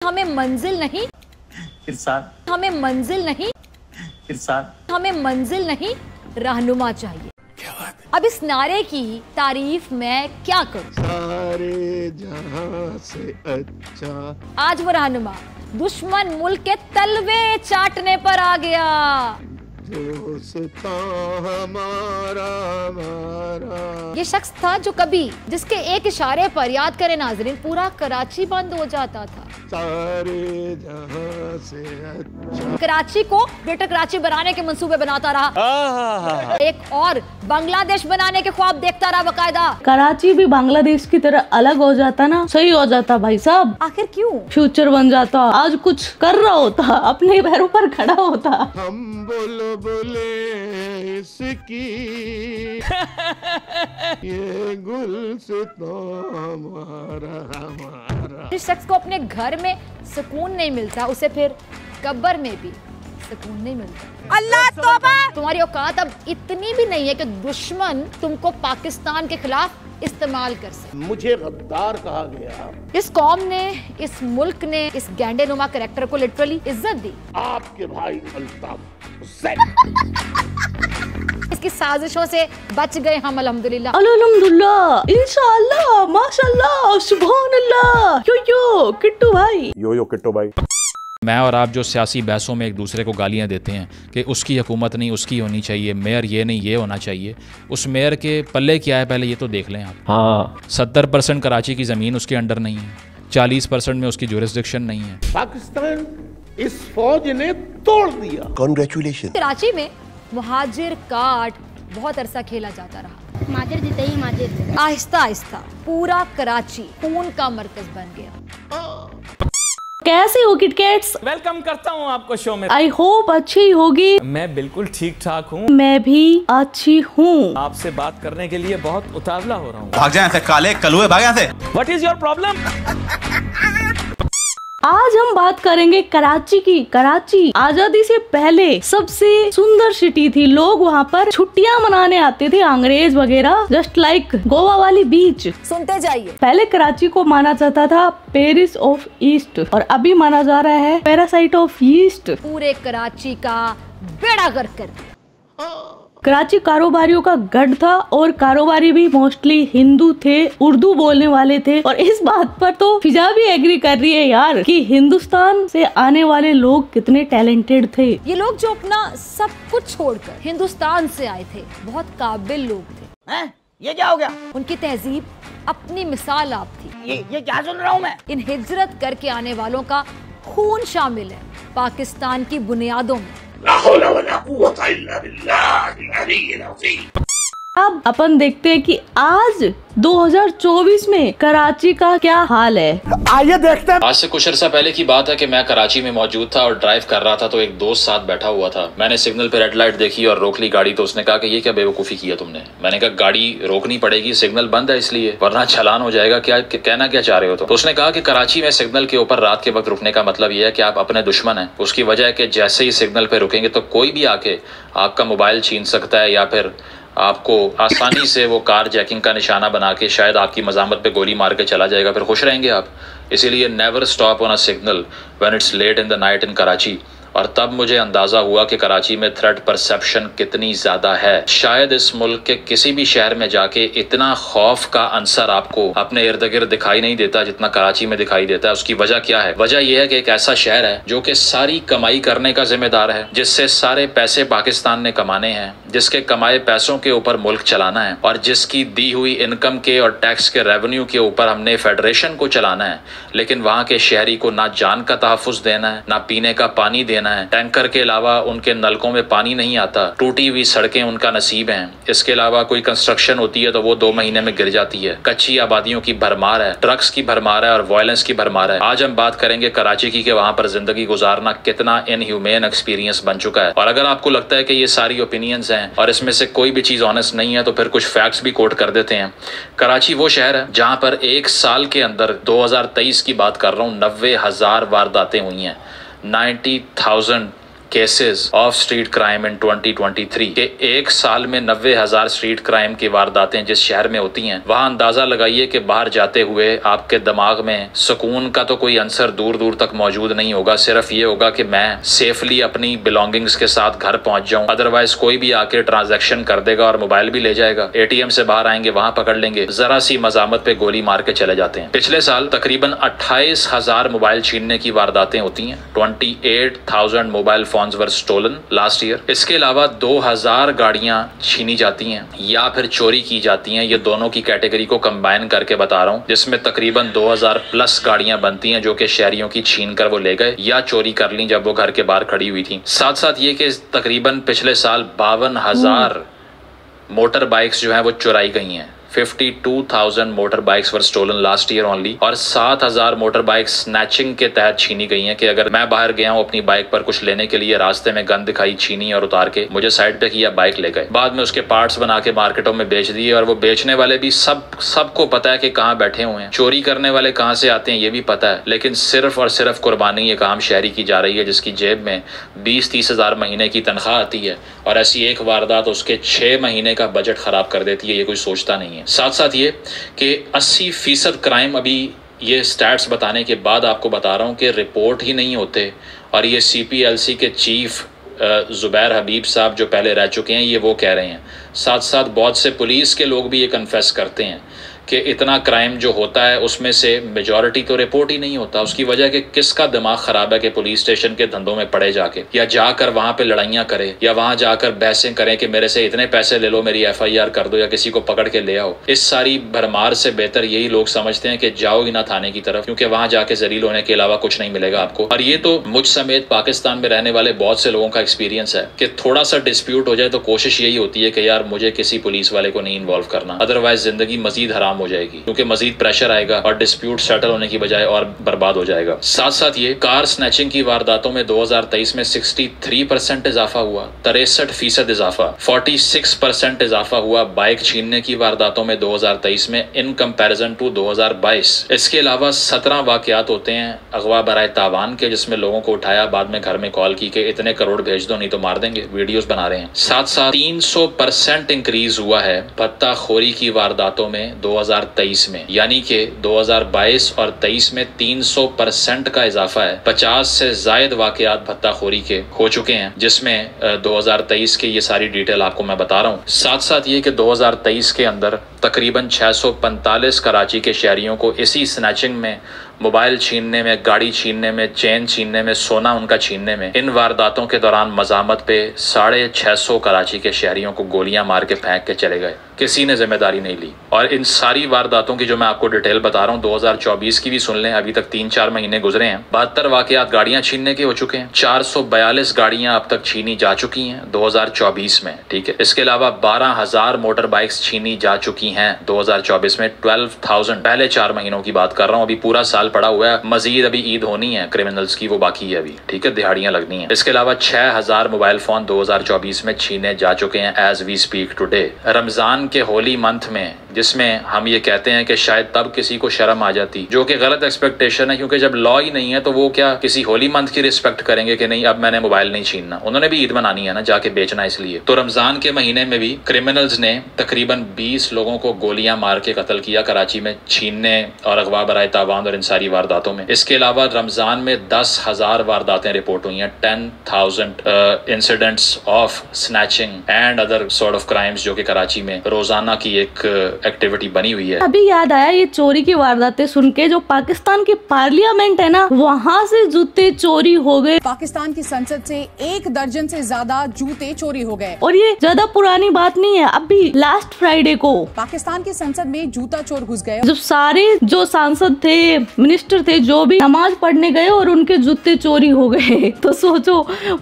हमें मंजिल नहीं इरशाद, हमें मंजिल नहीं इरशाद, हमें मंजिल नहीं रहनुमा चाहिए। अब इस नारे की तारीफ मैं क्या करूं? सारे जहां से अच्छा आज वो रहनुमा दुश्मन मुल्क के तलवे चाटने पर आ गया। दोस्ता हमारा हमारा। ये शख्स था जो कभी जिसके एक इशारे पर, याद करें नाजरीन, पूरा कराची बंद हो जाता था। सारे जहां से अच्छा कराची को ग्रेटर कराची बनाने के मंसूबे बनाता रहा। एक और बांग्लादेश बनाने के ख्वाब देखता रहा बकायदा। कराची भी बांग्लादेश की तरह अलग हो जाता ना, सही हो जाता भाई साहब। आखिर क्यों? फ्यूचर बन जाता, आज कुछ कर रहा होता, अपने पैरों पर खड़ा होता। हम बोलो बोले इसकी ये गुलसिता हमारा हमारा। जिस शख्स को अपने घर में सुकून नहीं मिलता, उसे फिर कब्र में भी सुकून नहीं मिलता। अल्लाह तौबा! तुम्हारी औकात अब इतनी भी नहीं है कि दुश्मन तुमको पाकिस्तान के खिलाफ इस्तेमाल कर सके। मुझे गद्दार कहा गया। इस कौम ने, इस मुल्क ने इस गैंडेनुमा कैरेक्टर को लिटरली इज्जत दी। आपके भाई अल्ताफ इसकी साजिशों से बच गए हम अल्हम्दुलिल्लाह। अल्हम्दुलिल्लाह, इंशाअल्लाह, माशाअल्लाह, सुभानअल्लाह। यो किट्टू भाई, यो किट्टो भाई। मैं और आप जो सियासी बहसों में एक दूसरे को गालियां देते हैं कि उसकी हुकूमत नहीं उसकी होनी चाहिए, मेयर ये नहीं ये होना चाहिए, उस मेयर के पल्ले क्या है पहले ये तो देख लें आप। हाँ, 70% कराची की ज़मीन उसके अंडर नहीं है, 40% में उसकी जुरिस्डिक्शन नहीं है। पाकिस्तान इस फौज ने तोड़ दिया। कॉन्ग्रेचुलेशन। कराची में मुहाजिर कार्ड बहुत अरसा खेला जाता रहा। माजिर जीते ही माजिर। आहिस्ता आहिस्ता पूरा कराची खून का मरकज बन गया। कैसे हो किटकैट्स? वेलकम करता हूँ आपको शो में। आई होप अच्छी होगी। मैं बिल्कुल ठीक ठाक हूँ। मैं भी अच्छी हूँ। आपसे बात करने के लिए बहुत उतावला हो रहा हूँ। भाग जाए ऐसे काले कलुए, भाग यहाँ से। What is your problem? आज हम बात करेंगे कराची की। कराची आजादी से पहले सबसे सुंदर सिटी थी। लोग वहाँ पर छुट्टियाँ मनाने आते थे, अंग्रेज वगैरह, जस्ट लाइक गोवा वाली बीच। सुनते जाइए। पहले कराची को माना जाता था पेरिस ऑफ ईस्ट और अभी माना जा रहा है पैरासाइट ऑफ ईस्ट। पूरे कराची का बेड़ा गर्क कर दिया। कराची कारोबारियों का गढ़ था और कारोबारी भी मोस्टली हिंदू थे, उर्दू बोलने वाले थे। और इस बात पर तो फिजा भी एग्री कर रही है यार कि हिंदुस्तान से आने वाले लोग कितने टैलेंटेड थे। ये लोग जो अपना सब कुछ छोड़कर हिंदुस्तान से आए थे, बहुत काबिल लोग थे। ये क्या हो गया? उनकी तहजीब अपनी मिसाल आप थी। ये क्या सुन रहा हूँ मैं? इन हिजरत करके आने वालों का खून शामिल है पाकिस्तान की बुनियादों में। अब अपन देखते हैं कि आज 2024 में कराची का क्या हाल है। आइए देखते हैं। आज से कुछ अर्सा पहले की बात है कि मैं कराची में मौजूद था और ड्राइव कर रहा था तो एक दोस्त साथ बैठा हुआ था। मैंने सिग्नल पे रेड लाइट देखी और रोक ली गाड़ी, तो उसने कहा कि ये क्या बेवकूफ़ी किया तुमने। मैंने कहा गाड़ी रोकनी पड़ेगी, सिग्नल बंद है इसलिए, वरना चालान हो जाएगा। क्या कहना क्या चाह रहे हो? तो उसने कहा कि कराची में सिग्नल के ऊपर रात के वक्त रुकने का मतलब ये है कि आप अपने दुश्मन हैं। उसकी वजह है कि जैसे ही सिग्नल पे रुकेंगे तो कोई भी आके आपका मोबाइल छीन सकता है या फिर आपको आसानी से वो कार जैकिंग का निशाना बना के शायद आपकी मज़ामत पे गोली मार के चला जाएगा, फिर खुश रहेंगे आप। इसीलिए never stop on a signal when it's late in the night in Karachi. और तब मुझे अंदाज़ा हुआ कि कराची में थ्रेट परसेप्शन कितनी ज़्यादा है। शायद इस मुल्क के किसी भी शहर में जाके इतना खौफ का अंसर आपको अपने इर्द गिर्द दिखाई नहीं देता जितना कराची में दिखाई देता है। उसकी वजह क्या है? वजह यह है कि एक ऐसा शहर है जो कि सारी कमाई करने का जिम्मेदार है, जिससे सारे पैसे पाकिस्तान ने कमाने हैं, जिसके कमाए पैसों के ऊपर मुल्क चलाना है और जिसकी दी हुई इनकम के और टैक्स के रेवेन्यू के ऊपर हमने फेडरेशन को चलाना है। लेकिन वहाँ के शहरी को ना जान का तहफ़्फ़ुज़ देना है, ना पीने का पानी देना है। टैंकर के अलावा उनके नलकों में पानी नहीं आता, टूटी हुई सड़कें उनका नसीब हैं। इसके अलावा कोई कंस्ट्रक्शन होती है तो वो 2 महीने में गिर जाती है। कच्ची आबादियों की भरमार है, ड्रग्स की भरमार है और वायलेंस की भरमार है। आज हम बात करेंगे कराची की कि वहाँ पर जिंदगी गुजारना कितना इनह्यूमेन एक्सपीरियंस बन चुका है। और अगर आपको लगता है कि ये सारी ओपिनियंस हैं और इसमें से कोई भी चीज़ ऑनेस्ट नहीं है तो फिर कुछ फैक्ट्स भी कोट कर देते हैं। कराची वो शहर है जहाँ पर एक साल के अंदर 2023 की बात कर रहा हूँ 90,000 वारदातें हुई हैं। 90,000 केसेस ऑफ स्ट्रीट क्राइम इन 2023 के एक साल में 90,000 स्ट्रीट क्राइम की वारदातें जिस शहर में होती हैं, वहां अंदाजा लगाइए कि बाहर जाते हुए आपके दिमाग में सुकून का तो कोई अंसर दूर दूर तक मौजूद नहीं होगा। सिर्फ ये होगा कि मैं सेफली अपनी बिलोंगिंग्स के साथ घर पहुंच जाऊं। अदरवाइज कोई भी आके ट्रांजैक्शन कर देगा और मोबाइल भी ले जाएगा। एटीएम से बाहर आएंगे, वहां पकड़ लेंगे, जरा सी मजामत पे गोली मार के चले जाते हैं। पिछले साल तकरीबन 28,000 मोबाइल छीनने की वारदातें होती हैं। 28,000 मोबाइल फोन्स वर स्टोलन लास्ट ईयर। इसके अलावा 2,000 गाड़ियां छीनी जाती हैं या फिर चोरी की जाती हैं। ये दोनों की कैटेगरी को कंबाइन करके बता रहा हूं, जिसमें तकरीबन 2,000 प्लस गाड़ियां बनती हैं जो कि शहरियों की छीन कर वो ले गए या चोरी कर ली जब वो घर के बाहर खड़ी हुई थी। साथ साथ ये कि तकरीबन पिछले साल 52,000 मोटर बाइक्स जो हैं वो चुराई गई हैं। 52,000 मोटर बाइक्स वर स्टोलन लास्ट ईयर ओनली। और 7,000 मोटर बाइक्स स्नैचिंग के तहत छीनी गई हैं कि अगर मैं बाहर गया हूं अपनी बाइक पर कुछ लेने के लिए, रास्ते में गन दिखाई, छीनी और उतार के मुझे साइड पे किया, बाइक ले गए। बाद में उसके पार्ट्स बना के मार्केटों में बेच दिए और वो बेचने वाले भी सबको पता है कि कहाँ बैठे हुए हैं। चोरी करने वाले कहाँ से आते हैं ये भी पता है, लेकिन सिर्फ और सिर्फ कुर्बानी एक आम शहरी की जा रही है जिसकी जेब में 20-30 हजार महीने की तनख्वाह आती है और ऐसी एक वारदात उसके 6 महीने का बजट खराब कर देती है। ये कोई सोचता नहीं है। साथ साथ ये कि 80% क्राइम, अभी ये स्टैट्स बताने के बाद आपको बता रहा हूं कि रिपोर्ट ही नहीं होते। और ये CPLC के चीफ जुबैर हबीब साहब जो पहले रह चुके हैं, ये वो कह रहे हैं। साथ साथ बहुत से पुलिस के लोग भी ये कन्फेस करते हैं कि इतना क्राइम जो होता है उसमें से मेजॉरिटी तो रिपोर्ट ही नहीं होता। उसकी वजह कि किसका दिमाग खराब है कि पुलिस स्टेशन के धंधों में पड़े जाके, या जाकर वहां पे लड़ाइयां करे, या वहां जाकर बहसें करें कि मेरे से इतने पैसे ले लो, मेरी FIR कर दो, या किसी को पकड़ के ले आओ। इस सारी भरमार से बेहतर यही लोग समझते हैं कि जाओ ही ना थाने की तरफ, क्योंकि वहां जाके जलील होने के अलावा कुछ नहीं मिलेगा आपको। और ये तो मुझ समेत पाकिस्तान में रहने वाले बहुत से लोगों का एक्सपीरियंस है कि थोड़ा सा डिस्प्यूट हो जाए तो कोशिश यही होती है कि यार मुझे किसी पुलिस वाले को नहीं इन्वॉल्व करना, अदरवाइज जिंदगी मजीद हराम हो जाएगी, क्योंकि मजीद प्रेशर आएगा और डिस्प्यूट सेटल होने की बजाय और बर्बाद हो जाएगा। साथ साथ ये कार स्नैचिंग की वारदातों में 2023 में 63% इजाफा हुआ, 63% इजाफा, 46% इजाफा हुआ बाइक छीनने की वारदातों में 2023 में इन कंपैरिजन टू 2022। इसके अलावा 17 वाकयात होते हैं अगवा बराए तावान के, जिसमें लोगों को उठाया, बाद में घर में कॉल की कि इतने करोड़ भेज दो नहीं तो मार देंगे, वीडियोस बना रहे हैं। साथ साथ 300% इंक्रीज हुआ है भत्ताखोरी की वारदातों में 2023 में, यानी कि 2022 और 23 में 300% का इजाफा है। 50 से ज्यादा वाकयात भत्ताखोरी के हो चुके हैं, जिसमें 2023 की ये सारी डिटेल आपको मैं बता रहा हूँ। साथ साथ ये कि 2023 के अंदर तकरीबन 645 कराची के शहरियों को इसी स्नैचिंग में, मोबाइल छीनने में, गाड़ी छीनने में, चेन छीनने में, सोना उनका छीनने में, इन वारदातों के दौरान मजामत पे 650 कराची के शहरियों को गोलियां मार के फेंक के चले गए। किसी ने जिम्मेदारी नहीं ली। और इन सारी वारदातों की जो मैं आपको डिटेल बता रहा हूँ, 2024 की भी सुन लें, अभी तक 3-4 महीने गुजरे हैं। 72 वाकयात गाड़ियां छीनने के हो चुके हैं। 442 गाड़ियां अब तक छीनी जा चुकी हैं 2024 में, ठीक है। इसके अलावा 12,000 मोटर बाइक्स छीनी जा चुकी हैं 2024 में। 12,000 पहले 4 महीनों की बात कर रहा हूँ, अभी पूरा साल पड़ा हुआ है। मजीद अभी ईद होनी है क्रिमिनल्स की, वो बाकी है अभी, ठीक है, दिहाड़ियां लगनी है। इसके अलावा 6,000 मोबाइल फोन 2024 में छीने जा चुके हैं as we speak today. Ramzan के होली मंथ में, जिसमें हम ये कहते हैं कि शायद तब किसी को शर्म आ जाती, जो कि गलत एक्सपेक्टेशन है, क्योंकि जब लॉ ही नहीं है तो वो क्या किसी होली मंथ की रिस्पेक्ट करेंगे कि नहीं अब मैंने मोबाइल नहीं छीनना। उन्होंने भी ईद मनानी है ना, जाके बेचना, इसलिए। तो रमजान के महीने में भी क्रिमिनल्स ने तकरीबन 20 लोगों को गोलियां मार के कत्ल किया कराची में, छीनने और अगवा बराए तावान और इन सारी वारदातों में। इसके अलावा रमजान में 10,000 वारदातें रिपोर्ट हुई हैं, 10,000 incidents of snatching and other sort of crimes, जो कि कराची में रोजाना की एक एक्टिविटी बनी हुई है। अभी याद आया ये चोरी की वारदातें सुन के, जो पाकिस्तान की पार्लियामेंट है ना, वहाँ से जूते चोरी हो गए। पाकिस्तान की संसद से 1 दर्जन से ज्यादा जूते चोरी हो गए। और ये ज्यादा पुरानी बात नहीं है, अभी लास्ट फ्राइडे को पाकिस्तान की संसद में जूता चोर घुस गए। जब सारे जो सांसद थे, मिनिस्टर थे, जो भी नमाज पढ़ने गए और उनके जूते चोरी हो गए, तो सोचो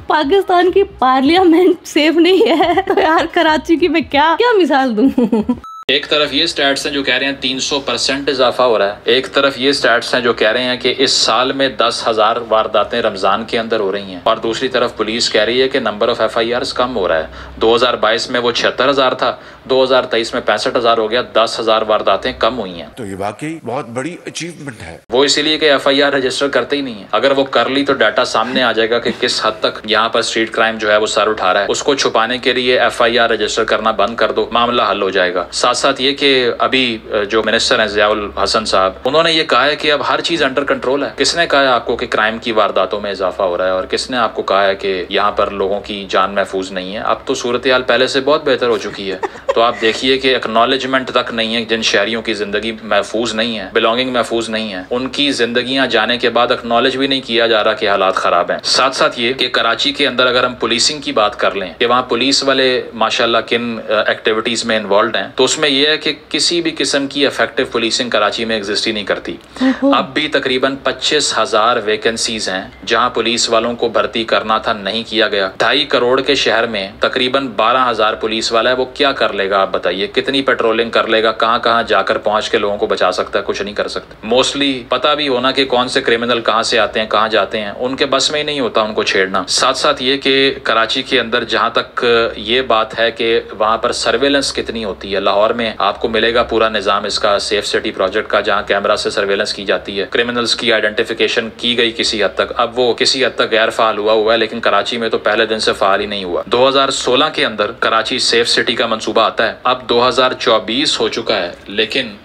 पाकिस्तान की पार्लियामेंट सेफ नहीं है तो यार कराची की मैं क्या मिसाल दूं। एक तरफ ये स्टैट्स हैं जो कह रहे हैं 300% इजाफा हो रहा है, एक तरफ ये स्टैट्स हैं जो कह रहे हैं कि इस साल में 10,000 वारदातें रमजान के अंदर हो रही हैं, और दूसरी तरफ पुलिस कह रही है कि नंबर ऑफ FIRs कम हो रहा है। 2022 में वो 76,000 था, 2023 में 65,000 हो गया, 10,000 वारदातें कम हुई हैं। तो ये वाकई बहुत बड़ी अचीवमेंट है। वो इसीलिए कि FIR रजिस्टर करते ही नहीं है। अगर वो कर ली तो डाटा सामने आ जाएगा कि किस हद तक यहाँ पर स्ट्रीट क्राइम जो है वो सर उठा रहा है। उसको छुपाने के लिए FIR रजिस्टर करना बंद कर दो, मामला हल हो जाएगा। साथ साथ ये कि अभी जो मिनिस्टर हैं ज़ियाउल हसन साहब, उन्होंने ये कहा है कि अब हर चीज अंडर कंट्रोल है। किसने कहा है आपको कि क्राइम की वारदातों में इजाफा हो रहा है, और किसने आपको कहा है कि यहाँ पर लोगों की जान महफूज नहीं है? अब तो सूरत हाल पहले से बहुत बेहतर हो चुकी है। तो आप देखिए कि एक्नॉलेजमेंट तक नहीं है, जिन शहरियों की जिंदगी महफूज नहीं है, बिलोंगिंग महफूज नहीं है, उनकी जिंदगियां जाने के बाद एक्नॉलेज भी नहीं किया जा रहा कि हालात खराब हैं। साथ साथ ये कि कराची के अंदर अगर हम पुलिसिंग की बात कर लें कि वहाँ पुलिस वाले माशाल्लाह किन एक्टिविटीज में इन्वॉल्व हैं, तो उसमें यह है कि किसी भी किस्म की इफेक्टिव पुलिसिंग कराची में एग्जिस्ट ही नहीं करती। अब भी तकरीबन 25,000 वैकेंसीज हैं जहां पुलिस वालों को भर्ती करना था, नहीं किया गया। 2.5 करोड़ के शहर में तकरीबन 12,000 पुलिस वाला है, वो क्या कर लेगा आप बताइए? कितनी पेट्रोलिंग कर लेगा? कहां कहां जाकर पहुंच के लोगों को बचा सकता है? कुछ नहीं कर सकता। मोस्टली पता भी होना कि कौन से क्रिमिनल कहां से आते हैं, कहां जाते हैं, उनके बस में ही नहीं होता उनको छेड़ना। साथ साथ ये कि कराची के अंदर जहां तक ये बात है कि वहां पर सर्वेलेंस कितनी होती है, लाहौर में आपको मिलेगा पूरा निजाम इसका सेफ सिटी प्रोजेक्ट का, जहां कैमरा से सर्वेलेंस की जाती है, क्रिमिनल्स की आइडेंटिफिकेशन की गई किसी हद तक। अब वो किसी हद तक गैर फाल हुआ है, लेकिन कराची में तो पहले दिन से फाल ही नहीं हुआ। 2016 के अंदर कराची सेफ सिटी का मंसूबा आता है, अब 2024 हो चुका है, लेकिन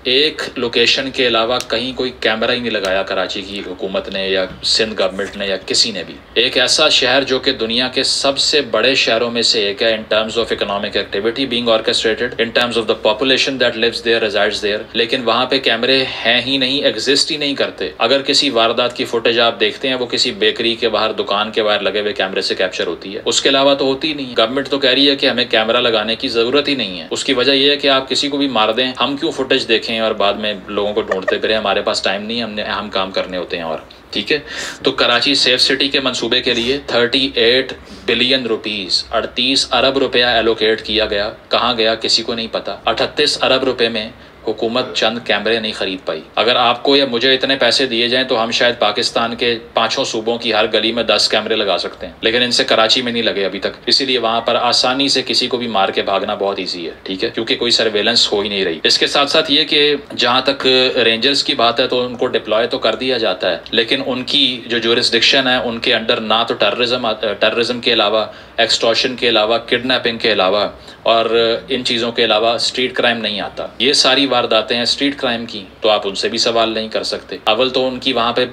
एक लोकेशन के अलावा कहीं कोई कैमरा ही नहीं लगाया कराची की हुकूमत ने या सिंध गवर्नमेंट ने या किसी ने भी। एक ऐसा शहर जो कि दुनिया के सबसे बड़े शहरों में से एक है in terms of economic activity being orchestrated, in terms of the population that lives there, resides there, लेकिन वहां पे कैमरे हैं ही नहीं, एग्जिस्ट ही नहीं करते। अगर किसी वारदात की फुटेज आप देखते हैं वो किसी बेकरी के बाहर, दुकान के बाहर लगे हुए कैमरे से कैप्चर होती है, उसके अलावा तो होती नहीं। गवर्नमेंट तो कह रही है कि हमें कैमरा लगाने की जरूरत ही नहीं है। उसकी वजह यह है कि आप किसी को भी मार दें, हम क्यों फुटेज देखें और बाद में लोगों को ढूंढते फिरें? हमारे पास टाइम नहीं, हमने अहम काम करने होते हैं। और ठीक है, तो कराची सेफ सिटी के मंसूबे के लिए 38 बिलियन रुपीस, 38 अरब रुपया एलोकेट किया गया। कहाँ गया किसी को नहीं पता। 38 अरब रुपए में हुकूमत चंद कैमरे नहीं खरीद पाई। अगर आपको या मुझे इतने पैसे दिए जाएं तो हम शायद पाकिस्तान के 5 सूबों की हर गली में 10 कैमरे लगा सकते हैं, लेकिन इनसे कराची में नहीं लगे अभी तक। इसीलिए वहां पर आसानी से किसी को भी मार के भागना बहुत ईजी है, ठीक है, क्योंकि कोई सर्वेलेंस हो ही नहीं रही। इसके साथ साथ ये कि जहां तक रेंजर्स की बात है तो उनको डिप्लॉय तो कर दिया जाता है, लेकिन उनकी जो ज्यूरिसडिक्शन है उनके अंडर ना तो टेररिज्म के अलावा, एक्सटॉर्शन के अलावा, किडनैपिंग के अलावा और इन चीज़ों के अलावा स्ट्रीट क्राइम नहीं आता। ये सारी वारदातें हैं स्ट्रीट क्राइम की, तो आप उनसे भी सवाल नहीं कर सकते। अव्वल तो उनकी वहाँ पे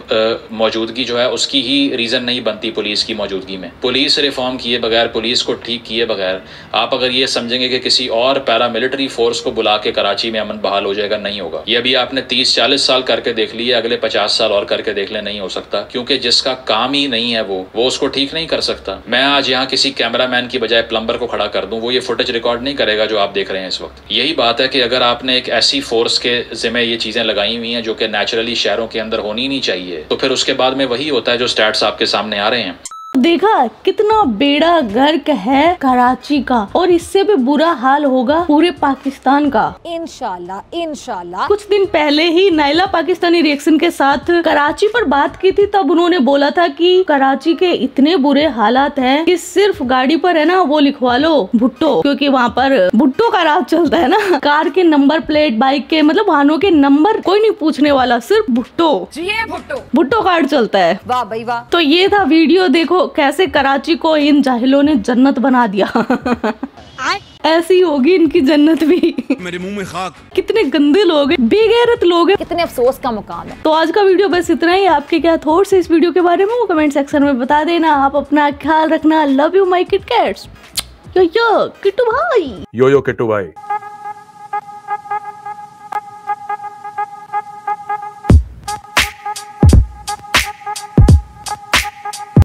मौजूदगी जो है उसकी ही रीज़न नहीं बनती पुलिस की मौजूदगी में। पुलिस रिफॉर्म किए बगैर, पुलिस को ठीक किए बगैर आप अगर ये समझेंगे कि किसी और पैरामिलिट्री फोर्स को बुला के कराची में अमन बहाल हो जाएगा, नहीं होगा। ये अभी आपने 30-40 साल करके देख लिया, अगले 50 साल और करके देख ले, नहीं हो सकता, क्योंकि जिसका काम ही नहीं है वो उसको ठीक नहीं कर सकता। मैं आज यहाँ किसी कैमरामैन की बजाय प्लम्बर को खड़ा कर दूं, वो ये फुटेज रिकॉर्ड नहीं करेगा जो आप देख रहे हैं इस वक्त। यही बात है कि अगर आपने एक ऐसी फोर्स के जिम्मे ये चीजें लगाई हुई हैं जो कि नेचुरली शहरों के अंदर होनी नहीं चाहिए, तो फिर उसके बाद में वही होता है जो स्टैट्स आपके सामने आ रहे हैं। देखा कितना बेड़ा गर्क है कराची का, और इससे भी बुरा हाल होगा पूरे पाकिस्तान का इंशाल्लाह इंशाल्लाह। कुछ दिन पहले ही नाइला पाकिस्तानी रिएक्शन के साथ कराची पर बात की थी, तब उन्होंने बोला था कि कराची के इतने बुरे हालात हैं कि सिर्फ गाड़ी पर है ना वो लिखवा लो भुट्टो, क्योंकि वहाँ पर भुट्टो का राज चलता है ना। कार के नंबर प्लेट, बाइक के, मतलब वाहनों के नंबर कोई नहीं पूछने वाला, सिर्फ भुट्टो भुट्टो कार्ड चलता है। वाह भाई वाह। तो ये था वीडियो, देखो कैसे कराची को इन जाहिलों ने जन्नत बना दिया। ऐसी होगी इनकी जन्नत भी। मेरे मुंह में खाक। कितने गंदे लोग हैं, बेगैरत लोग हैं, कितने अफसोस का मुकाम है। तो आज का वीडियो बस इतना ही। आपके क्या थॉट्स है इस वीडियो के बारे में वो कमेंट सेक्शन में बता देना। आप अपना ख्याल रखना। Love you my kit cats. Yo Kittu भाई। यो किट्टू भाई।